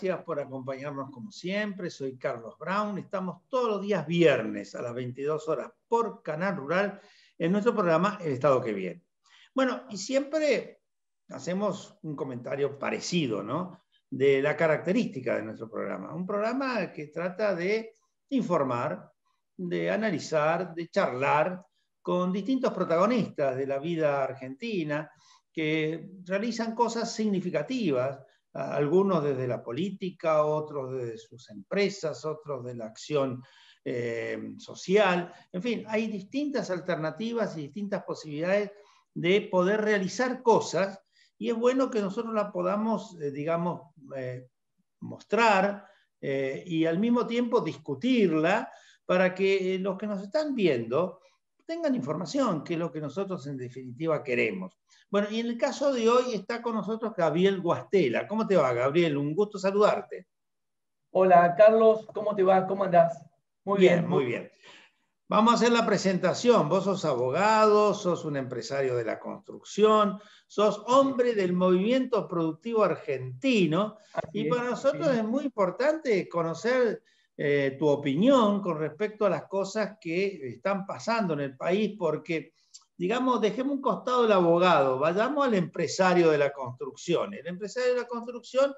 gracias por acompañarnos como siempre. Soy Carlos Brown. Estamos todos los días viernes a las 22 horas por Canal Rural en nuestro programa El Estado que Viene. Bueno, y siempre hacemos un comentario parecido, ¿no?, de la característica de nuestro programa. Un programa que trata de informar, de analizar, de charlar con distintos protagonistas de la vida argentina que realizan cosas significativas, algunos desde la política, otros desde sus empresas, otros de la acción social. En fin, hay distintas alternativas y distintas posibilidades de poder realizar cosas, y es bueno que nosotros la podamos, mostrar y al mismo tiempo discutirla para que los que nos están viendo tengan información, que es lo que nosotros en definitiva queremos. Bueno, y en el caso de hoy está con nosotros Gabriel Guastela. ¿Cómo te va, Gabriel? Un gusto saludarte. Hola, Carlos, ¿cómo te va? ¿Cómo andás? Muy bien, muy bien. Vamos a hacer la presentación. Vos sos abogado, sos un empresario de la construcción, sos hombre del movimiento productivo argentino, y para nosotros es muy importante conocer tu opinión con respecto a las cosas que están pasando en el país, porque, digamos, dejemos un costado el abogado, vayamos al empresario de la construcción. El empresario de la construcción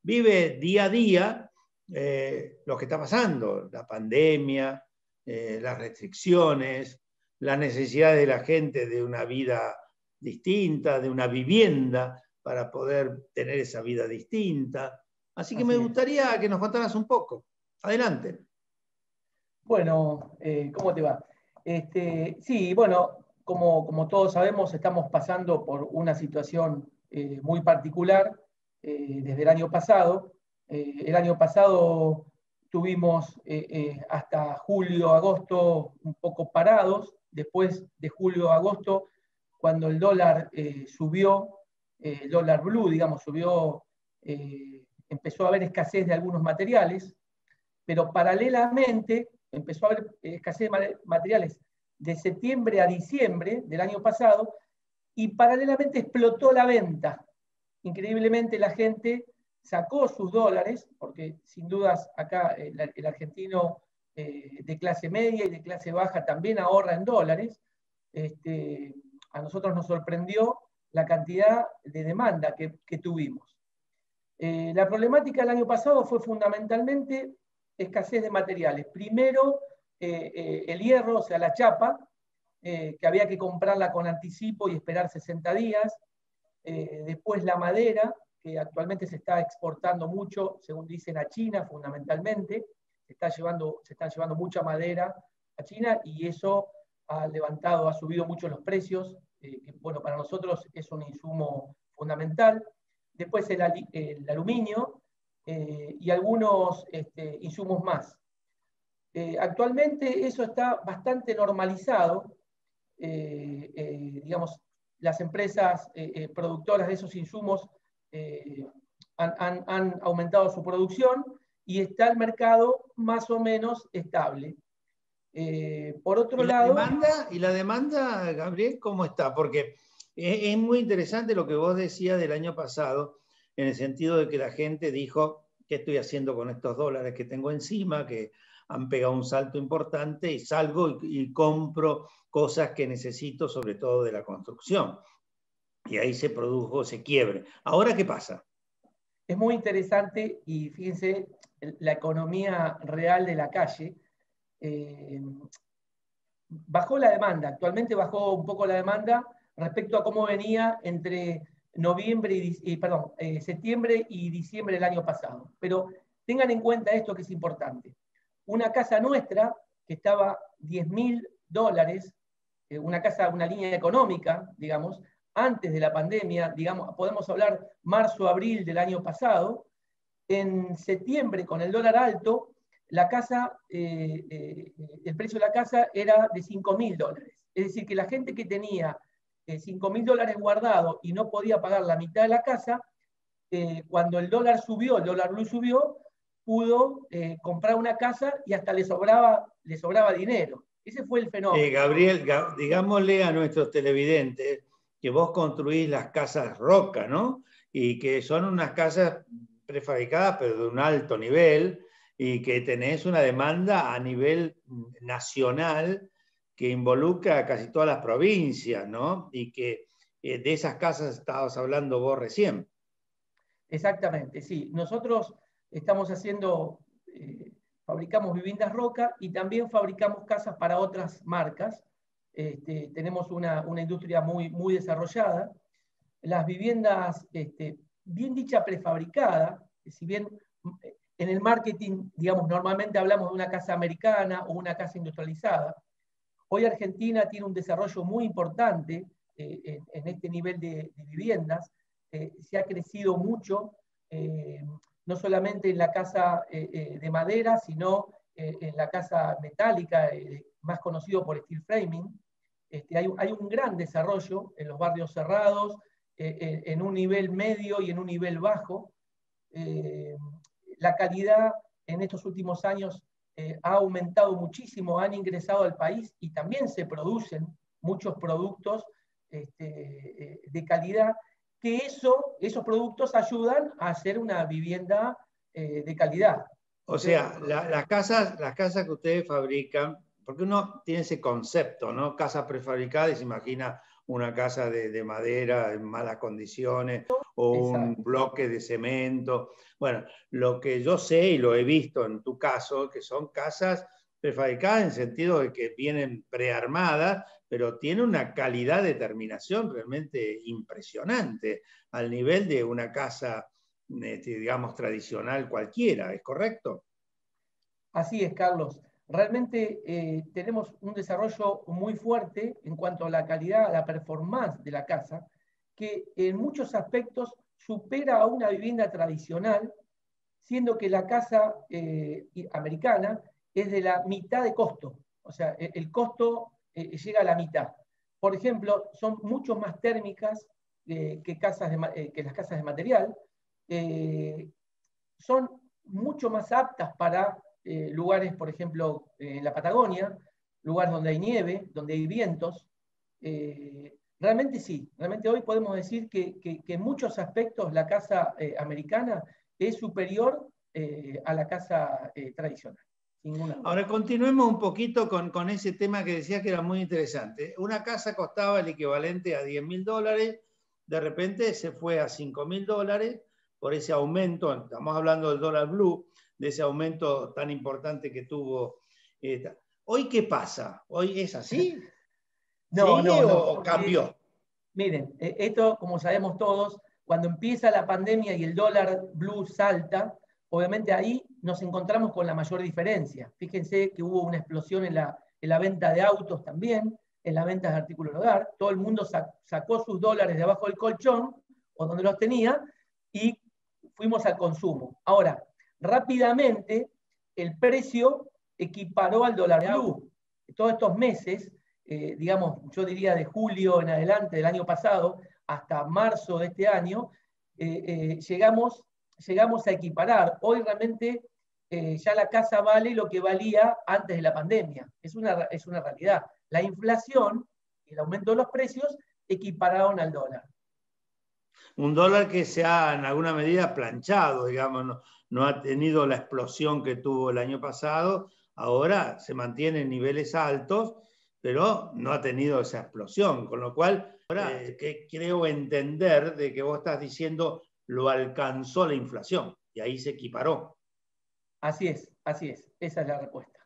vive día a día lo que está pasando, la pandemia, las restricciones, la necesidad de la gente de una vida distinta, de una vivienda para poder tener esa vida distinta. Así que me gustaría que nos contaras un poco. Adelante. Bueno, ¿cómo te va? Sí, bueno, como todos sabemos, estamos pasando por una situación muy particular desde el año pasado. El año pasado tuvimos hasta julio, agosto un poco parados. Después de julio, agosto, cuando el dólar subió, el dólar blue, digamos, subió, empezó a haber escasez de algunos materiales, pero paralelamente empezó a haber escasez de materiales de septiembre a diciembre del año pasado, y paralelamente explotó la venta. Increíblemente la gente sacó sus dólares, porque sin dudas acá el argentino de clase media y de clase baja también ahorra en dólares. A nosotros nos sorprendió la cantidad de demanda que tuvimos. La problemática del año pasado fue fundamentalmente escasez de materiales. Primero, el hierro, o sea, la chapa, que había que comprarla con anticipo y esperar 60 días. Después la madera, que actualmente se está exportando mucho, según dicen, a China fundamentalmente. Se están llevando mucha madera a China, y eso ha subido mucho los precios, que bueno, para nosotros es un insumo fundamental. Después el aluminio y algunos insumos más. Actualmente eso está bastante normalizado. Digamos, las empresas productoras de esos insumos han aumentado su producción y está el mercado más o menos estable. Por otro lado... ¿Y la demanda, Gabriel, cómo está? Porque es muy interesante lo que vos decías del año pasado, en el sentido de que la gente dijo, ¿qué estoy haciendo con estos dólares que tengo encima? Que han pegado un salto importante, y salgo y compro cosas que necesito, sobre todo de la construcción. Y ahí se produjo ese quiebre. ¿Ahora qué pasa? Es muy interesante, y fíjense, la economía real de la calle. Bajó la demanda, actualmente bajó un poco la demanda respecto a cómo venía entre septiembre y diciembre del año pasado. Pero tengan en cuenta esto, que es importante. Una casa nuestra, que estaba $10.000, una línea económica, digamos, antes de la pandemia, digamos, podemos hablar marzo, abril del año pasado. En septiembre, con el dólar alto, la casa, el precio de la casa era de $5.000. Es decir, que la gente que tenía $5.000 guardado y no podía pagar la mitad de la casa, cuando el dólar subió, el dólar blue subió, pudo comprar una casa y hasta le sobraba dinero. Ese fue el fenómeno. Gabriel, digámosle a nuestros televidentes que vos construís las casas Roca, ¿no? Y que son unas casas prefabricadas, pero de un alto nivel, y que tenés una demanda a nivel nacional que involucra a casi todas las provincias, ¿no? Y que de esas casas estabas hablando vos recién. Exactamente, sí. Nosotros estamos haciendo, fabricamos viviendas Roca y también fabricamos casas para otras marcas. Tenemos una industria muy desarrollada. Las viviendas, bien dicha prefabricada, si bien en el marketing, digamos, normalmente hablamos de una casa americana o una casa industrializada, hoy Argentina tiene un desarrollo muy importante en este nivel de viviendas. Se ha crecido mucho, no solamente en la casa de madera, sino en la casa metálica, más conocido por steel framing. Hay un gran desarrollo en los barrios cerrados, en un nivel medio y en un nivel bajo. La calidad en estos últimos años ha aumentado muchísimo, han ingresado al país y también se producen muchos productos de calidad, que esos productos ayudan a hacer una vivienda de calidad. O sea, las casas que ustedes fabrican, porque uno tiene ese concepto, ¿no? Casa prefabricada y se imagina una casa de madera en malas condiciones o un bloque de cemento. Bueno, lo que yo sé y lo he visto en tu caso, que son casas prefabricadas en el sentido de que vienen prearmadas, pero tiene una calidad de terminación realmente impresionante, al nivel de una casa, digamos, tradicional cualquiera, ¿es correcto? Así es, Carlos. Realmente tenemos un desarrollo muy fuerte en cuanto a la calidad, a la performance de la casa, que en muchos aspectos supera a una vivienda tradicional, siendo que la casa americana es de la mitad de costo. O sea, el costo llega a la mitad. Por ejemplo, son mucho más térmicas que las casas de material. Son mucho más aptas para lugares, por ejemplo, en la Patagonia, lugares donde hay nieve, donde hay vientos. Realmente sí, realmente hoy podemos decir que en muchos aspectos la casa americana es superior a la casa tradicional. Ahora continuemos un poquito con ese tema que decía que era muy interesante. Una casa costaba el equivalente a $10.000, de repente se fue a $5.000 por ese aumento, estamos hablando del dólar blue, de ese aumento tan importante que tuvo. ¿Hoy qué pasa? ¿Hoy es así? No, ¿Sigue o cambió? Miren, esto, como sabemos todos, cuando empieza la pandemia y el dólar blue salta, obviamente ahí nos encontramos con la mayor diferencia. Fíjense que hubo una explosión en la venta de autos también, en la venta de artículos de hogar. Todo el mundo sacó sus dólares de abajo del colchón o donde los tenía y fuimos al consumo. Ahora, rápidamente el precio equiparó al dólar blue. Todos estos meses, digamos, yo diría de julio en adelante del año pasado hasta marzo de este año, llegamos a equiparar. Hoy realmente ya la casa vale lo que valía antes de la pandemia. Es una realidad. La inflación y el aumento de los precios equipararon al dólar. Un dólar que se ha en alguna medida planchado, digamos, no ha tenido la explosión que tuvo el año pasado, ahora se mantiene en niveles altos, pero no ha tenido esa explosión, con lo cual ahora que creo entender de que vos estás diciendo lo alcanzó la inflación y ahí se equiparó. Así es, esa es la respuesta.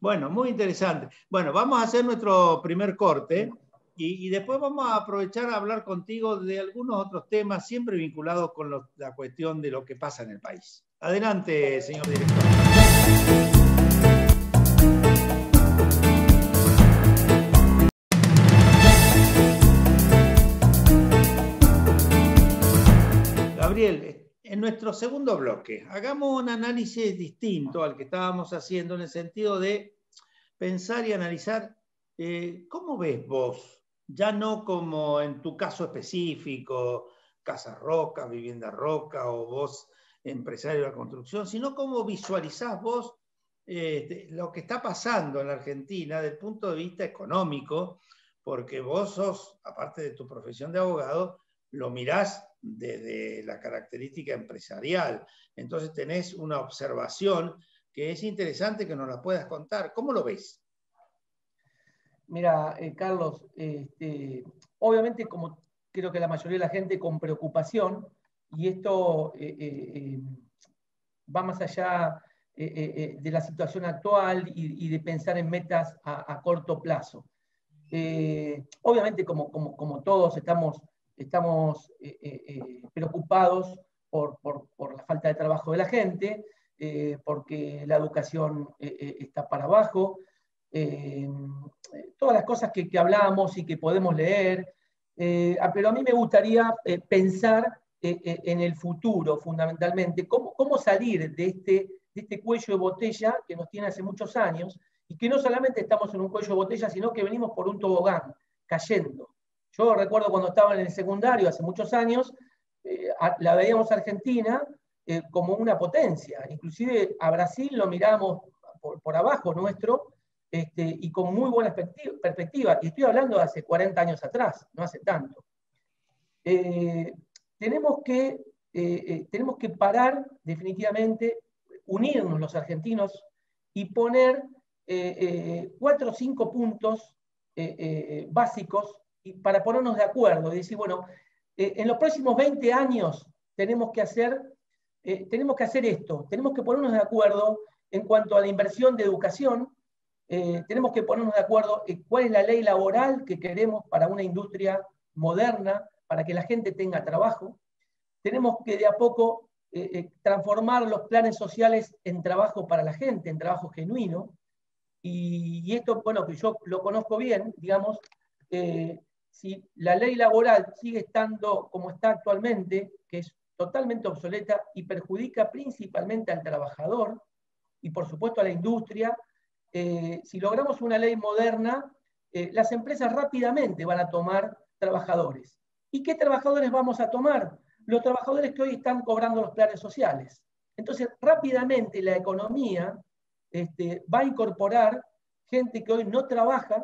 Bueno, muy interesante. Bueno, vamos a hacer nuestro primer corte. Y después vamos a aprovechar a hablar contigo de algunos otros temas, siempre vinculados con la cuestión de lo que pasa en el país. Adelante, señor director. Gabriel, en nuestro segundo bloque, hagamos un análisis distinto al que estábamos haciendo en el sentido de pensar y analizar cómo ves vos, ya no como en tu caso específico, Casa Roca, Vivienda Roca o vos, empresario de la construcción, sino cómo visualizás vos lo que está pasando en la Argentina desde el punto de vista económico, porque vos sos, aparte de tu profesión de abogado, lo mirás desde la característica empresarial. Entonces tenés una observación que es interesante que nos la puedas contar. ¿Cómo lo ves? Mira, Carlos, obviamente como creo que la mayoría de la gente con preocupación, y esto va más allá de la situación actual y de pensar en metas a corto plazo. Obviamente, como todos, estamos preocupados por la falta de trabajo de la gente, porque la educación está para abajo, todas las cosas que hablamos y que podemos leer, pero a mí me gustaría pensar en el futuro, fundamentalmente, cómo salir de este cuello de botella que nos tiene hace muchos años, y que no solamente estamos en un cuello de botella, sino que venimos por un tobogán, cayendo. Yo recuerdo cuando estaba en el secundario, hace muchos años, la veíamos a Argentina como una potencia. Inclusive a Brasil lo miramos por abajo nuestro, y con muy buena perspectiva. Y estoy hablando de hace 40 años atrás, no hace tanto. Tenemos que parar definitivamente, unirnos los argentinos y poner 4 o 5 puntos básicos para ponernos de acuerdo y decir, bueno, en los próximos 20 años tenemos que hacer esto, tenemos que ponernos de acuerdo en cuanto a la inversión de educación, tenemos que ponernos de acuerdo en cuál es la ley laboral que queremos para una industria moderna, para que la gente tenga trabajo. Tenemos que de a poco transformar los planes sociales en trabajo para la gente, en trabajo genuino. Y esto, bueno, que yo lo conozco bien, digamos, si la ley laboral sigue estando como está actualmente, que es totalmente obsoleta y perjudica principalmente al trabajador y por supuesto a la industria, si logramos una ley moderna, las empresas rápidamente van a tomar trabajadores. ¿Y qué trabajadores vamos a tomar? Los trabajadores que hoy están cobrando los planes sociales. Entonces, rápidamente la economía va a incorporar gente que hoy no trabaja,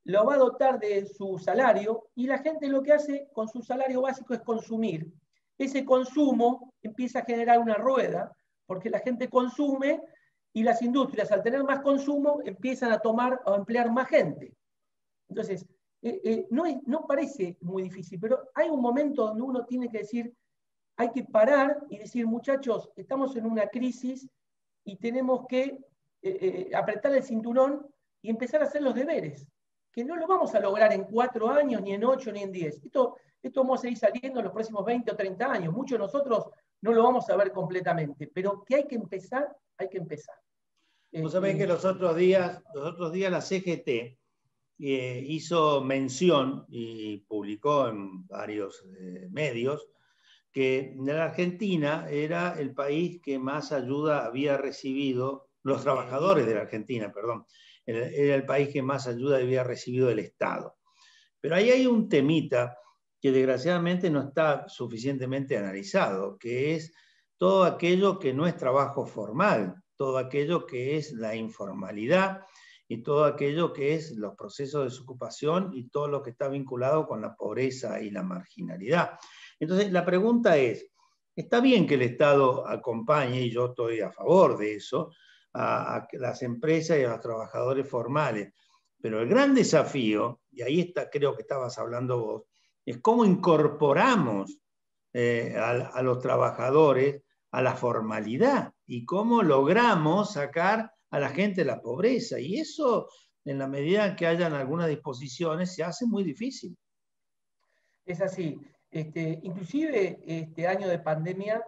lo va a dotar de su salario, y la gente lo que hace con su salario básico es consumir. Ese consumo empieza a generar una rueda, porque la gente consume y las industrias, al tener más consumo, empiezan a tomar o a emplear más gente. Entonces, no parece muy difícil, pero hay un momento donde uno tiene que decir, hay que parar y decir, muchachos, estamos en una crisis y tenemos que apretar el cinturón y empezar a hacer los deberes, que no lo vamos a lograr en 4 años, ni en 8, ni en 10. Esto vamos a seguir saliendo en los próximos 20 o 30 años. Muchos de nosotros no lo vamos a ver completamente, pero que hay que empezar, hay que empezar. Vos sabés que los otros días la CGT hizo mención y publicó en varios medios que la Argentina era el país que más ayuda había recibido, los trabajadores de la Argentina, perdón, era el país que más ayuda había recibido del Estado. Pero ahí hay un temita que desgraciadamente no está suficientemente analizado, que es todo aquello que no es trabajo formal, todo aquello que es la informalidad y todo aquello que es los procesos de desocupación y todo lo que está vinculado con la pobreza y la marginalidad. Entonces, la pregunta es, está bien que el Estado acompañe, y yo estoy a favor de eso, a las empresas y a los trabajadores formales, pero el gran desafío, y ahí está, creo que estabas hablando vos, es cómo incorporamos a los trabajadores a la formalidad y cómo logramos sacar a la gente de la pobreza. Y eso, en la medida en que hayan algunas disposiciones, se hace muy difícil. Es así. Inclusive este año de pandemia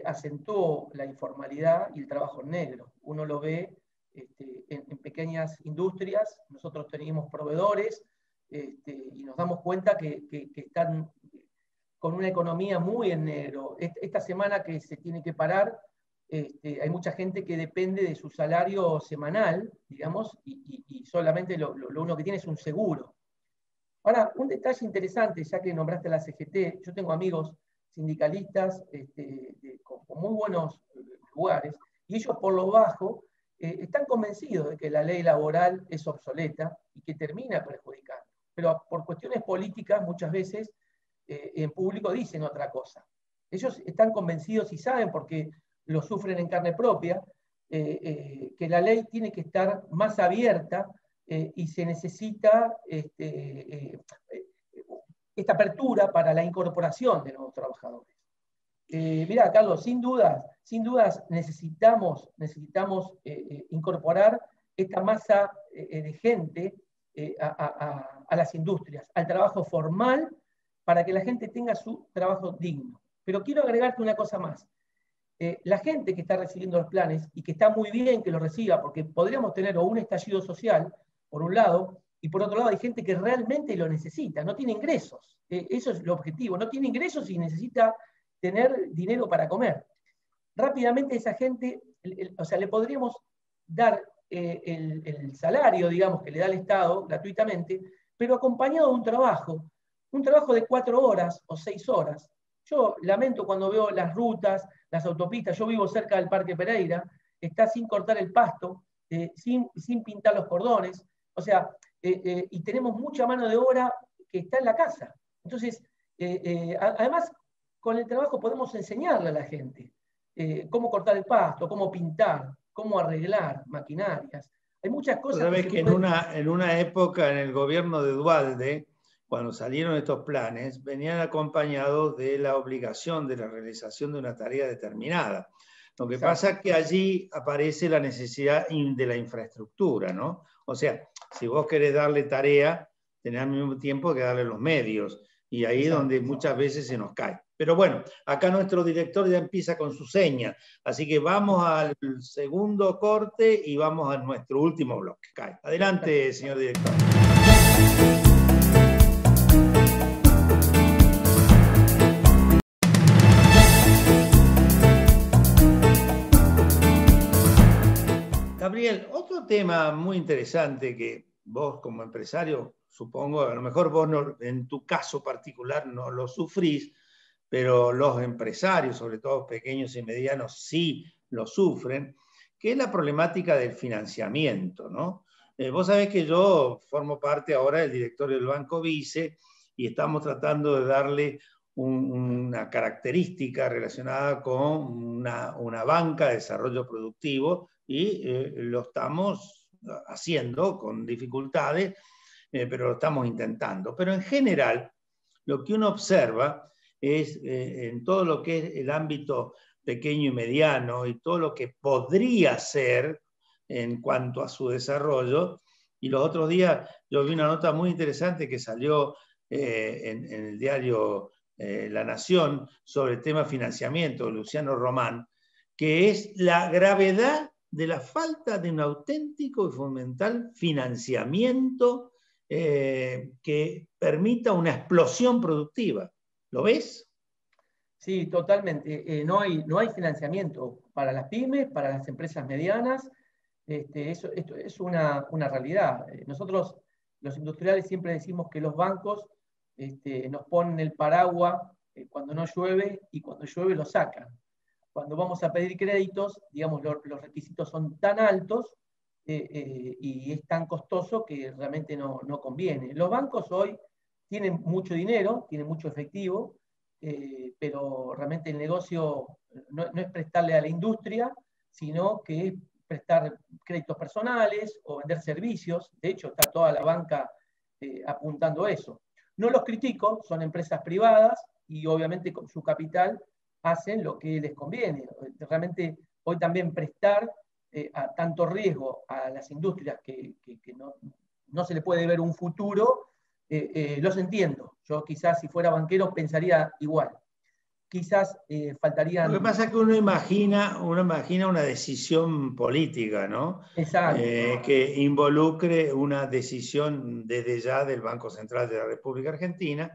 acentuó la informalidad y el trabajo negro. Uno lo ve en pequeñas industrias. Nosotros teníamos proveedores y nos damos cuenta que están con una economía muy en negro. Esta semana que se tiene que parar, hay mucha gente que depende de su salario semanal, digamos, y solamente lo único que tiene es un seguro. Ahora, un detalle interesante, ya que nombraste la CGT, yo tengo amigos sindicalistas con muy buenos lugares, y ellos por lo bajo están convencidos de que la ley laboral es obsoleta y que termina perjudicando. Pero por cuestiones políticas muchas veces en público dicen otra cosa. Ellos están convencidos y saben, porque lo sufren en carne propia, que la ley tiene que estar más abierta y se necesita esta apertura para la incorporación de nuevos trabajadores. Mira, Carlos, sin dudas necesitamos incorporar esta masa de gente a las industrias, al trabajo formal, para que la gente tenga su trabajo digno. Pero quiero agregarte una cosa más. La gente que está recibiendo los planes, y que está muy bien que los reciba, porque podríamos tener o un estallido social, por un lado, y por otro lado hay gente que realmente lo necesita, no tiene ingresos. Eso es el objetivo, no tiene ingresos y necesita tener dinero para comer. Rápidamente esa gente, o sea, le podríamos dar el salario, digamos, que le da el Estado gratuitamente, pero acompañado de un trabajo de 4 horas o 6 horas. Yo lamento cuando veo las rutas, las autopistas. Yo vivo cerca del Parque Pereira, está sin cortar el pasto, sin pintar los cordones, o sea, y tenemos mucha mano de obra que está en la casa. Entonces, además, con el trabajo podemos enseñarle a la gente cómo cortar el pasto, cómo pintar, cómo arreglar maquinarias. Hay muchas cosas. Sabes que en una época en el gobierno de Duhalde, cuando salieron estos planes, venían acompañados de la obligación de la realización de una tarea determinada. Lo que pasa es que allí aparece la necesidad de la infraestructura, ¿no? O sea, si vos querés darle tarea, tenés al mismo tiempo que darle los medios. Y ahí es donde muchas veces se nos cae. Pero bueno, acá nuestro director ya empieza con su seña. Así que vamos al segundo corte y vamos a nuestro último bloque. Adelante, señor director. Gabriel, otro tema muy interesante que vos como empresario, supongo, a lo mejor vos no, en tu caso particular no lo sufrís, pero los empresarios, sobre todo pequeños y medianos, sí lo sufren, que es la problemática del financiamiento, ¿no? Vos sabés que yo formo parte ahora del directorio del Banco Vice y estamos tratando de darle una característica relacionada con una banca de desarrollo productivo y lo estamos haciendo con dificultades, pero lo estamos intentando. Pero en general, lo que uno observa es en todo lo que es el ámbito pequeño y mediano y todo lo que podría ser en cuanto a su desarrollo. Y los otros días yo vi una nota muy interesante que salió en el diario La Nación sobre el tema financiamiento de Luciano Román, que es la gravedad de la falta de un auténtico y fundamental financiamiento que permita una explosión productiva. ¿Lo ves? Sí, totalmente. No hay financiamiento para las pymes, para las empresas medianas. Esto es una realidad. Nosotros, los industriales, siempre decimos que los bancos nos ponen el paraguas cuando no llueve y cuando llueve lo sacan. Cuando vamos a pedir créditos, digamos, los requisitos son tan altos y es tan costoso que realmente no conviene. Los bancos hoy tienen mucho dinero, tienen mucho efectivo, pero realmente el negocio no es prestarle a la industria, sino que es prestar créditos personales o vender servicios. De hecho, está toda la banca apuntando a eso. No los critico, son empresas privadas y obviamente con su capital hacen lo que les conviene. Realmente hoy también prestar a tanto riesgo a las industrias que no se le puede ver un futuro, los entiendo. Yo quizás si fuera banquero pensaría igual. Quizás faltarían... Lo que pasa es que uno imagina una decisión política, ¿no? Exacto. Que involucre una decisión desde ya del Banco Central de la República Argentina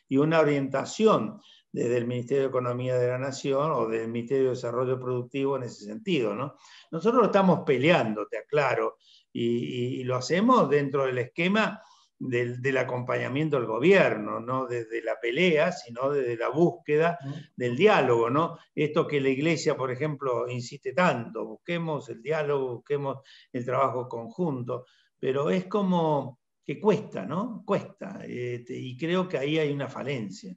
y una orientación desde el Ministerio de Economía de la Nación o del Ministerio de Desarrollo Productivo en ese sentido, ¿no? Nosotros lo estamos peleando, te aclaro, y lo hacemos dentro del esquema del acompañamiento del gobierno, no desde la pelea, sino desde la búsqueda del diálogo, ¿no? Esto que la Iglesia, por ejemplo, insiste tanto, busquemos el diálogo, busquemos el trabajo conjunto, pero es como que cuesta, ¿no? Cuesta, y creo que ahí hay una falencia.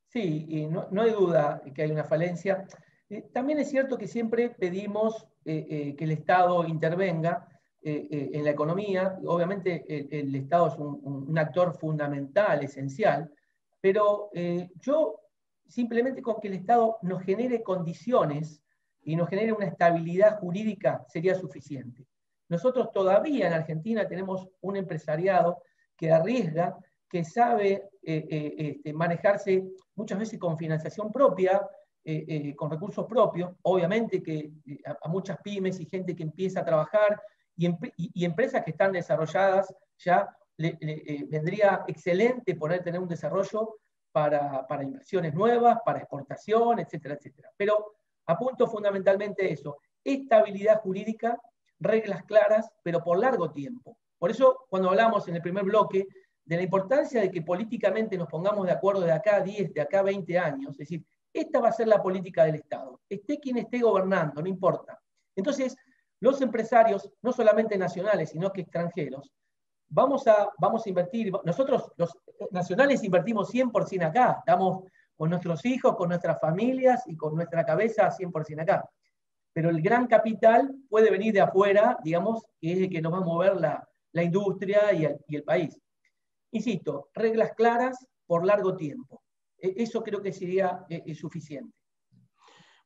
Sí, y no hay duda que hay una falencia. También es cierto que siempre pedimos que el Estado intervenga en la economía. Obviamente el Estado es un actor fundamental, esencial, pero yo simplemente con que el Estado nos genere condiciones y nos genere una estabilidad jurídica sería suficiente. Nosotros todavía en Argentina tenemos un empresariado que arriesga, que sabe manejarse muchas veces con financiación propia, con recursos propios, obviamente que a muchas pymes y gente que empieza a trabajar y empresas que están desarrolladas ya vendría excelente poder tener un desarrollo para inversiones nuevas, para exportación, etcétera, etcétera. Pero apunto fundamentalmente eso, estabilidad jurídica, reglas claras, pero por largo tiempo. Por eso, cuando hablamos en el primer bloque de la importancia de que políticamente nos pongamos de acuerdo de acá a 10, de acá a 20 años, es decir, esta va a ser la política del Estado, esté quien esté gobernando, no importa. Entonces, los empresarios, no solamente nacionales, sino que extranjeros, vamos a invertir, nosotros los nacionales invertimos 100% acá, estamos con nuestros hijos, con nuestras familias y con nuestra cabeza 100% acá. Pero el gran capital puede venir de afuera, digamos, que es el que nos va a mover la industria y el país. Insisto, reglas claras por largo tiempo. Eso creo que sería suficiente.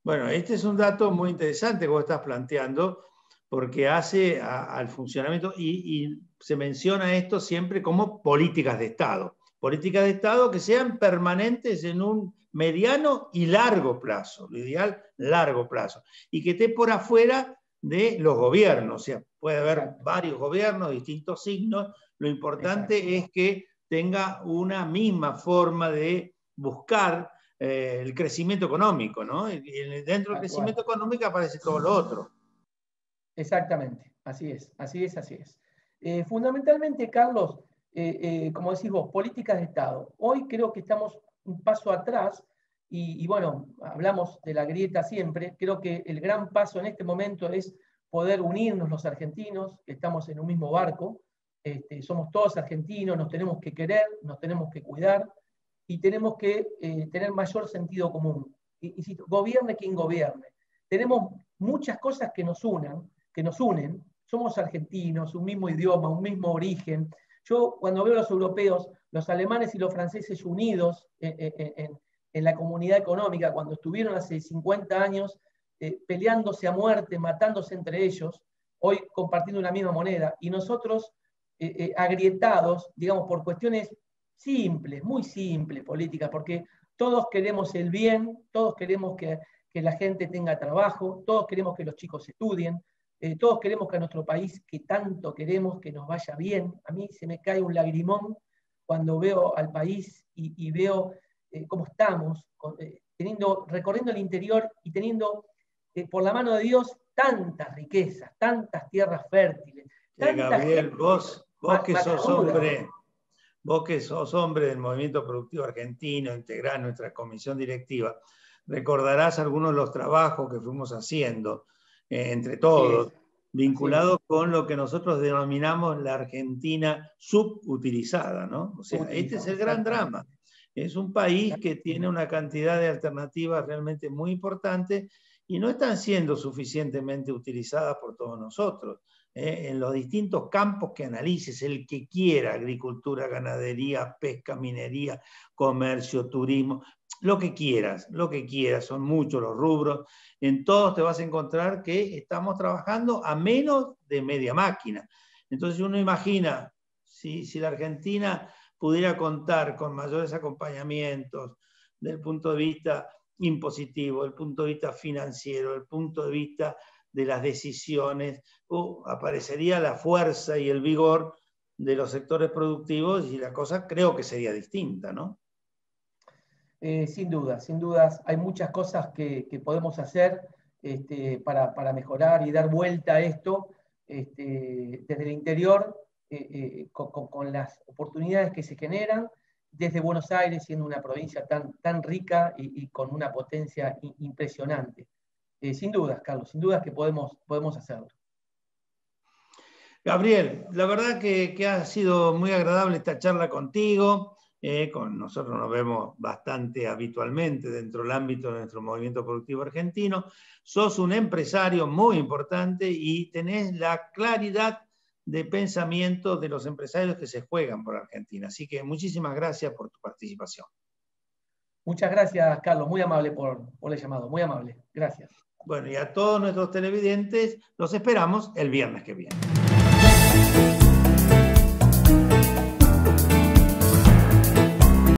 Bueno, este es un dato muy interesante que vos estás planteando, porque hace al funcionamiento, y se menciona esto siempre como políticas de Estado. Políticas de Estado que sean permanentes en un mediano y largo plazo, lo ideal, largo plazo, y que esté por afuera de los gobiernos. O sea, puede haber varios gobiernos, distintos signos. Lo importante es que tenga una misma forma de buscar el crecimiento económico, ¿no? Y dentro del crecimiento económico aparece todo lo otro. Exactamente, así es, así es, así es. Fundamentalmente, Carlos, como decís vos, políticas de Estado. Hoy creo que estamos un paso atrás y bueno, hablamos de la grieta siempre. Creo que el gran paso en este momento es poder unirnos los argentinos, que estamos en un mismo barco. Somos todos argentinos, nos tenemos que querer, nos tenemos que cuidar y tenemos que tener mayor sentido común. Insisto, gobierne quien gobierne. Tenemos muchas cosas que nos unen, somos argentinos, un mismo idioma, un mismo origen. Yo cuando veo a los europeos, los alemanes y los franceses unidos en la comunidad económica, cuando estuvieron hace 50 años peleándose a muerte, matándose entre ellos, hoy compartiendo una misma moneda, y nosotros agrietados, digamos, por cuestiones simples, muy simples políticas, porque todos queremos el bien, todos queremos que la gente tenga trabajo, todos queremos que los chicos estudien, todos queremos que a nuestro país, que tanto queremos, que nos vaya bien. A mí se me cae un lagrimón cuando veo al país y veo cómo estamos, recorriendo el interior y teniendo, por la mano de Dios, tantas riquezas, tantas tierras fértiles. Gabriel, vos que sos hombre, vos que sos hombre del movimiento productivo argentino, integrás nuestra comisión directiva, recordarás algunos de los trabajos que fuimos haciendo entre todos, vinculados con lo que nosotros denominamos la Argentina subutilizada, ¿no? O sea, este es el gran drama. Es un país que tiene una cantidad de alternativas realmente muy importante y no están siendo suficientemente utilizadas por todos nosotros. En los distintos campos que analices, el que quiera, agricultura, ganadería, pesca, minería, comercio, turismo, lo que quieras, son muchos los rubros, en todos te vas a encontrar que estamos trabajando a menos de media máquina. Entonces uno imagina, si la Argentina pudiera contar con mayores acompañamientos del punto de vista impositivo, del punto de vista financiero, del punto de vista de las decisiones, aparecería la fuerza y el vigor de los sectores productivos y la cosa creo que sería distinta, ¿no? Sin dudas, hay muchas cosas que podemos hacer para mejorar y dar vuelta a esto desde el interior, con las oportunidades que se generan, desde Buenos Aires, siendo una provincia tan rica y con una potencia impresionante. Sin dudas, Carlos, sin dudas que podemos hacerlo. Gabriel, la verdad que ha sido muy agradable esta charla contigo. Con nosotros nos vemos bastante habitualmente dentro del ámbito de nuestro movimiento productivo argentino. Sos un empresario muy importante y tenés la claridad de pensamiento de los empresarios que se juegan por Argentina. Así que muchísimas gracias por tu participación. Muchas gracias, Carlos. Muy amable por el llamado. Muy amable. Gracias. Bueno, y a todos nuestros televidentes los esperamos el viernes que viene.